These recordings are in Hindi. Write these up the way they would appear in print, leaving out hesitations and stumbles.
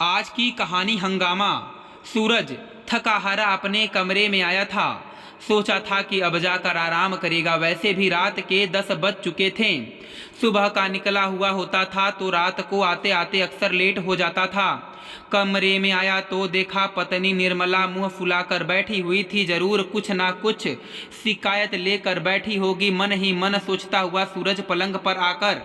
आज की कहानी हंगामा। सूरज थका हारा अपने कमरे में आया था। सोचा था कि अब जाकर आराम करेगा। वैसे भी रात के 10 बज चुके थे। सुबह का निकला हुआ होता था तो रात को आते आते अक्सर लेट हो जाता था। कमरे में आया तो देखा पत्नी निर्मला मुंह फुलाकर बैठी हुई थी। जरूर कुछ ना कुछ शिकायत लेकर बैठी होगी। मन ही मन सोचता हुआ सूरज पलंग पर आकर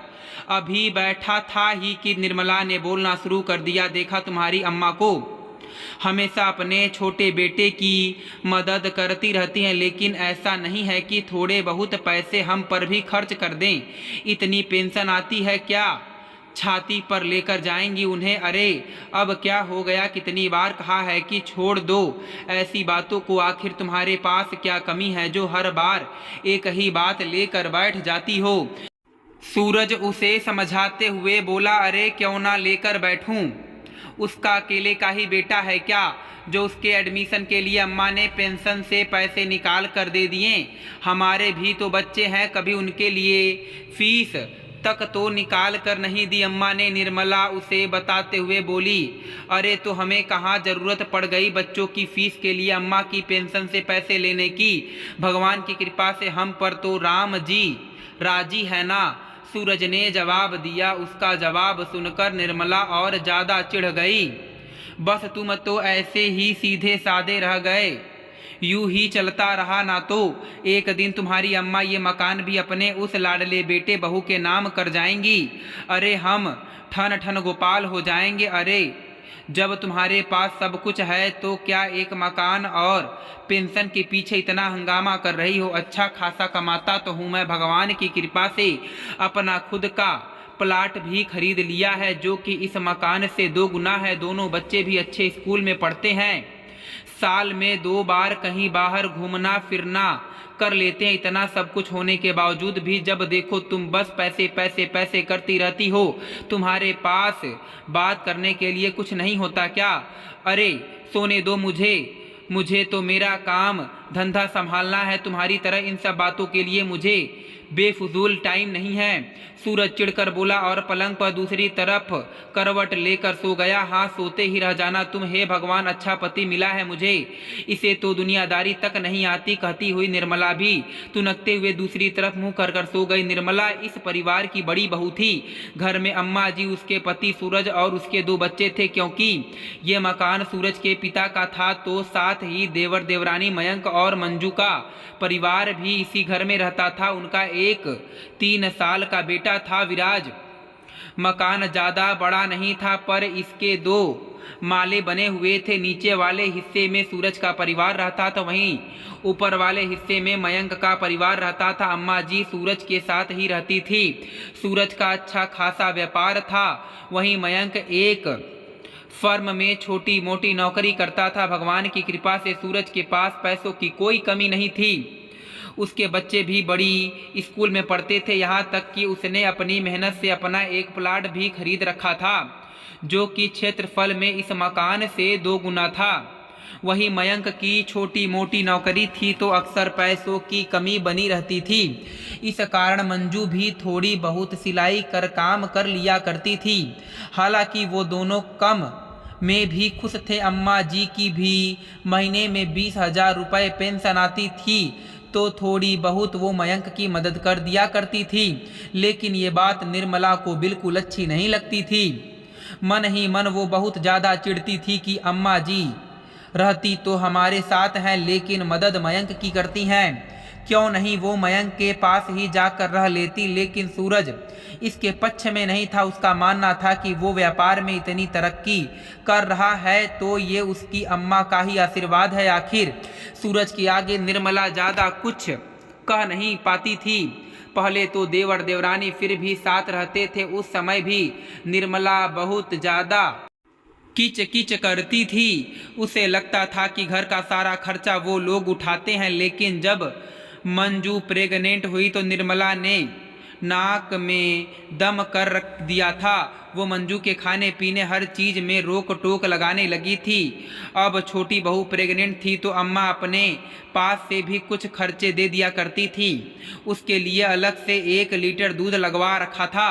अभी बैठा था ही कि निर्मला ने बोलना शुरू कर दिया। देखा, तुम्हारी अम्मा को हमेशा अपने छोटे बेटे की मदद करती रहती हैं, लेकिन ऐसा नहीं है कि थोड़े बहुत पैसे हम पर भी खर्च कर दें। इतनी पेंशन आती है क्या? छाती पर लेकर जाएंगी उन्हें। अरे अब क्या हो गया? कितनी बार कहा है कि छोड़ दो ऐसी बातों को। आखिर तुम्हारे पास क्या कमी है जो हर बार एक ही बात लेकर बैठ जाती हो? सूरज उसे समझाते हुए बोला, अरे क्यों ना लेकर बैठूं? उसका अकेले का ही बेटा है क्या जो उसके एडमिशन के लिए अम्मा ने पेंशन से पैसे निकाल कर दे दिए? हमारे भी तो बच्चे हैं, कभी उनके लिए फीस तक तो निकाल कर नहीं दी अम्मा ने। निर्मला उसे बताते हुए बोली, अरे तो हमें कहाँ ज़रूरत पड़ गई बच्चों की फीस के लिए अम्मा की पेंशन से पैसे लेने की? भगवान की कृपा से हम पर तो राम जी राजी है ना? सूरज ने जवाब दिया। उसका जवाब सुनकर निर्मला और ज़्यादा चिढ़ गई। बस तुम तो ऐसे ही सीधे साधे रह गए। यूं ही चलता रहा ना तो एक दिन तुम्हारी अम्मा ये मकान भी अपने उस लाडले बेटे बहू के नाम कर जाएंगी। अरे हम ठन ठन गोपाल हो जाएंगे। अरे जब तुम्हारे पास सब कुछ है तो क्या एक मकान और पेंशन के पीछे इतना हंगामा कर रही हो? अच्छा खासा कमाता तो हूँ मैं, भगवान की कृपा से अपना खुद का प्लाट भी खरीद लिया है जो कि इस मकान से 2 गुना है। दोनों बच्चे भी अच्छे स्कूल में पढ़ते हैं। साल में 2 बार कहीं बाहर घूमना फिरना कर लेते हैं। इतना सब कुछ होने के बावजूद भी जब देखो तुम बस पैसे पैसे पैसे करती रहती हो। तुम्हारे पास बात करने के लिए कुछ नहीं होता क्या? अरे सोने दो मुझे तो मेरा काम धंधा संभालना है। तुम्हारी तरह इन सब बातों के लिए मुझे बेफजूल टाइम नहीं है। सूरज चिढ़कर बोला और पलंग पर दूसरी तरफ करवट लेकर सो गया। हाँ, सोते ही रह जाना तुम। हे भगवान, अच्छा पति मिला है मुझे, इसे तो दुनियादारी तक नहीं आती, कहती हुई निर्मला भी तुनकते हुए दूसरी तरफ मुंह कर कर सो गई। निर्मला इस परिवार की बड़ी बहू थी। घर में अम्मा जी, उसके पति सूरज और उसके 2 बच्चे थे। क्योंकि ये मकान सूरज के पिता का था तो साथ ही देवर देवरानी मयंक और मंजू का परिवार भी इसी घर में रहता था। उनका एक 3 साल का बेटा था विराज। मकान ज़्यादा बड़ा नहीं था पर इसके 2 माले बने हुए थे। नीचे वाले हिस्से में सूरज का परिवार रहता था, वहीं ऊपर वाले हिस्से में मयंक का परिवार रहता था। अम्मा जी सूरज के साथ ही रहती थी। सूरज का अच्छा खासा व्यापार था, वहीं मयंक एक फर्म में छोटी मोटी नौकरी करता था। भगवान की कृपा से सूरज के पास पैसों की कोई कमी नहीं थी। उसके बच्चे भी बड़ी स्कूल में पढ़ते थे। यहाँ तक कि उसने अपनी मेहनत से अपना एक प्लाट भी खरीद रखा था जो कि क्षेत्रफल में इस मकान से 2 गुना था। वही मयंक की छोटी मोटी नौकरी थी तो अक्सर पैसों की कमी बनी रहती थी। इस कारण मंजू भी थोड़ी बहुत सिलाई कर काम कर लिया करती थी। हालांकि वो दोनों कम में भी खुश थे। अम्मा जी की भी महीने में 20,000 रुपये पेंशन आती थी तो थोड़ी बहुत वो मयंक की मदद कर दिया करती थी। लेकिन ये बात निर्मला को बिल्कुल अच्छी नहीं लगती थी। मन ही मन वो बहुत ज़्यादा चिढ़ती थी कि अम्मा जी रहती तो हमारे साथ हैं लेकिन मदद मयंक की करती हैं। क्यों नहीं वो मयंक के पास ही जाकर रह लेती? लेकिन सूरज इसके पक्ष में नहीं था। उसका मानना था कि वो व्यापार में इतनी तरक्की कर रहा है तो ये उसकी अम्मा का ही आशीर्वाद है। आखिर सूरज के आगे निर्मला ज़्यादा कुछ कह नहीं पाती थी। पहले तो देवर देवरानी फिर भी साथ रहते थे, उस समय भी निर्मला बहुत ज़्यादा किच किच करती थी। उसे लगता था कि घर का सारा खर्चा वो लोग उठाते हैं। लेकिन जब मंजू प्रेग्नेंट हुई तो निर्मला ने नाक में दम कर रख दिया था। वो मंजू के खाने पीने हर चीज़ में रोक टोक लगाने लगी थी। अब छोटी बहू प्रेग्नेंट थी तो अम्मा अपने पास से भी कुछ खर्चे दे दिया करती थी। उसके लिए अलग से 1 लीटर दूध लगवा रखा था।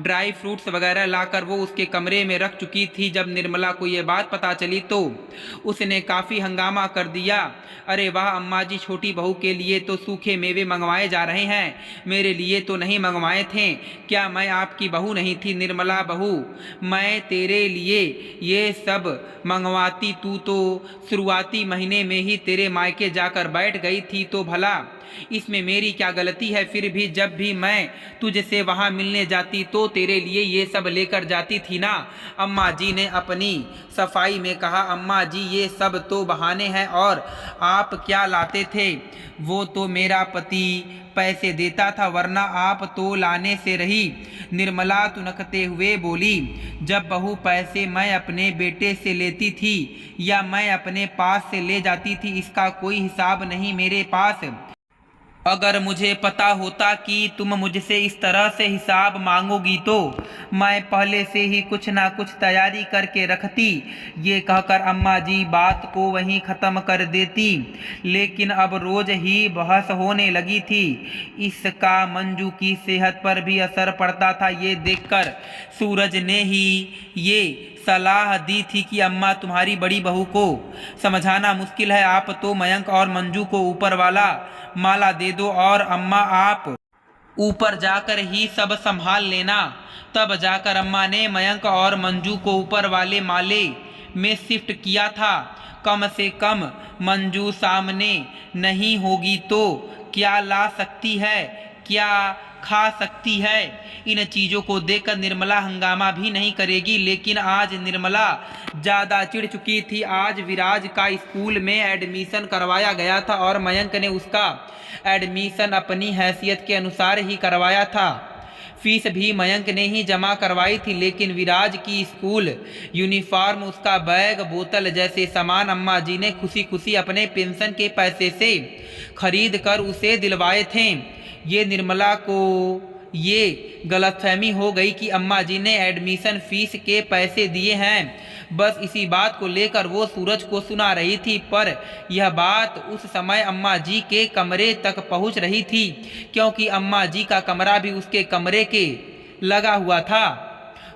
ड्राई फ्रूट्स वगैरह लाकर वो उसके कमरे में रख चुकी थी। जब निर्मला को ये बात पता चली तो उसने काफ़ी हंगामा कर दिया। अरे वाह अम्मा जी, छोटी बहू के लिए तो सूखे मेवे मंगवाए जा रहे हैं, मेरे लिए तो नहीं मंगवाए थे। क्या मैं आपकी बहू नहीं थी? निर्मला बहू, मैं तेरे लिए ये सब मंगवाती, तू तो शुरुआती महीने में ही तेरे मायके जाकर बैठ गई थी, तो भला इसमें मेरी क्या गलती है? फिर भी जब भी मैं तुझसे वहाँ मिलने जाती तो तेरे लिए ये सब लेकर जाती थी ना। अम्मा जी ने अपनी सफाई में कहा। अम्मा जी, ये सब तो बहाने हैं, और आप क्या लाते थे? वो तो मेरा पति पैसे देता था, वरना आप तो लाने से रही। निर्मला तुनकते हुए बोली। जब बहू पैसे मैं अपने बेटे से लेती थी या मैं अपने पास से ले जाती थी, इसका कोई हिसाब नहीं मेरे पास। अगर मुझे पता होता कि तुम मुझसे इस तरह से हिसाब मांगोगी तो मैं पहले से ही कुछ ना कुछ तैयारी करके रखती। ये कहकर अम्मा जी बात को वहीं ख़त्म कर देती। लेकिन अब रोज़ ही बहस होने लगी थी। इसका मंजू की सेहत पर भी असर पड़ता था। ये देखकर सूरज ने ही ये सलाह दी थी कि अम्मा, तुम्हारी बड़ी बहू को समझाना मुश्किल है। आप तो मयंक और मंजू को ऊपर वाला माला दे दो, और अम्मा आप ऊपर जाकर ही सब संभाल लेना। तब जाकर अम्मा ने मयंक और मंजू को ऊपर वाले माले में शिफ्ट किया था। कम से कम मंजू सामने नहीं होगी तो क्या ला सकती है, क्या खा सकती है? इन चीज़ों को देखकर निर्मला हंगामा भी नहीं करेगी। लेकिन आज निर्मला ज़्यादा चिढ़ चुकी थी। आज विराज का स्कूल में एडमिशन करवाया गया था और मयंक ने उसका एडमिशन अपनी हैसियत के अनुसार ही करवाया था। फीस भी मयंक ने ही जमा करवाई थी। लेकिन विराज की स्कूल यूनिफॉर्म, उसका बैग, बोतल जैसे सामान अम्मा जी ने खुशी खुशी अपने पेंशन के पैसे से खरीद कर उसे दिलवाए थे। ये निर्मला को ये गलतफहमी हो गई कि अम्मा जी ने एडमिशन फीस के पैसे दिए हैं। बस इसी बात को लेकर वो सूरज को सुना रही थी, पर यह बात उस समय अम्मा जी के कमरे तक पहुंच रही थी, क्योंकि अम्मा जी का कमरा भी उसके कमरे के लगा हुआ था।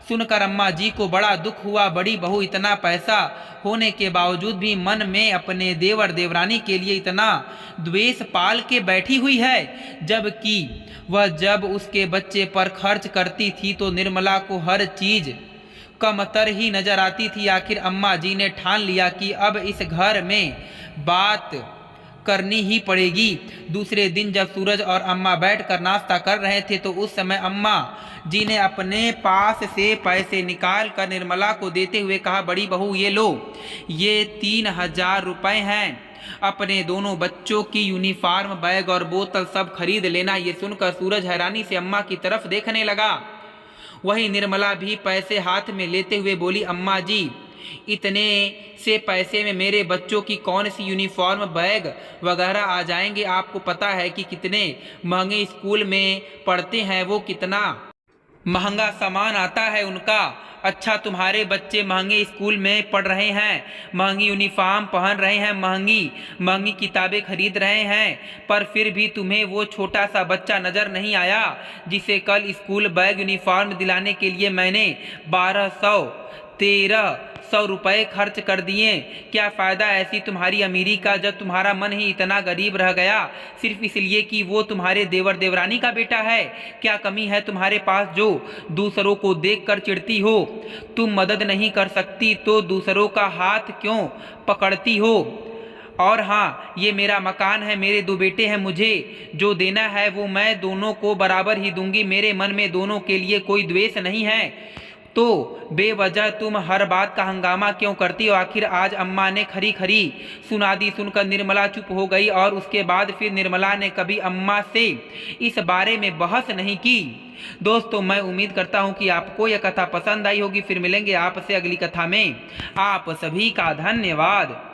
सुनकर अम्मा जी को बड़ा दुख हुआ। बड़ी बहू इतना पैसा होने के बावजूद भी मन में अपने देवर देवरानी के लिए इतना द्वेष पाल के बैठी हुई है, जबकि वह जब उसके बच्चे पर खर्च करती थी तो निर्मला को हर चीज कमतर ही नजर आती थी। आखिर अम्मा जी ने ठान लिया कि अब इस घर में बात करनी ही पड़ेगी। दूसरे दिन जब सूरज और अम्मा बैठकर नाश्ता कर रहे थे तो उस समय अम्मा जी ने अपने पास से पैसे निकाल कर निर्मला को देते हुए कहा, बड़ी बहू ये लो, ये 3000 रुपये हैं, अपने दोनों बच्चों की यूनिफॉर्म, बैग और बोतल सब खरीद लेना। ये सुनकर सूरज हैरानी से अम्मा की तरफ देखने लगा। वहीं निर्मला भी पैसे हाथ में लेते हुए बोली, अम्मा जी इतने से पैसे में मेरे बच्चों की कौन सी यूनिफॉर्म, बैग वगैरह आ जाएंगे? आपको पता है कि कितने महंगे स्कूल में पढ़ते हैं, वो कितना महंगा सामान आता है उनका। अच्छा, तुम्हारे बच्चे महंगे स्कूल में पढ़ रहे हैं, महंगी यूनिफॉर्म पहन रहे हैं, महंगी महंगी किताबें खरीद रहे हैं, पर फिर भी तुम्हें वो छोटा सा बच्चा नज़र नहीं आया जिसे कल स्कूल बैग यूनिफॉर्म दिलाने के लिए मैंने 1300 रुपये खर्च कर दिए। क्या फ़ायदा ऐसी तुम्हारी अमीरी का जब तुम्हारा मन ही इतना गरीब रह गया, सिर्फ इसलिए कि वो तुम्हारे देवर देवरानी का बेटा है? क्या कमी है तुम्हारे पास जो दूसरों को देखकर चिढ़ती हो? तुम मदद नहीं कर सकती तो दूसरों का हाथ क्यों पकड़ती हो? और हाँ, ये मेरा मकान है, मेरे 2 बेटे हैं, मुझे जो देना है वो मैं दोनों को बराबर ही दूंगी। मेरे मन में दोनों के लिए कोई द्वेष नहीं है। तो बेवजह तुम हर बात का हंगामा क्यों करती हो? आखिर आज अम्मा ने खरी खरी सुना दी। सुनकर निर्मला चुप हो गई और उसके बाद फिर निर्मला ने कभी अम्मा से इस बारे में बहस नहीं की। दोस्तों, मैं उम्मीद करता हूं कि आपको यह कथा पसंद आई होगी। फिर मिलेंगे आपसे अगली कथा में। आप सभी का धन्यवाद।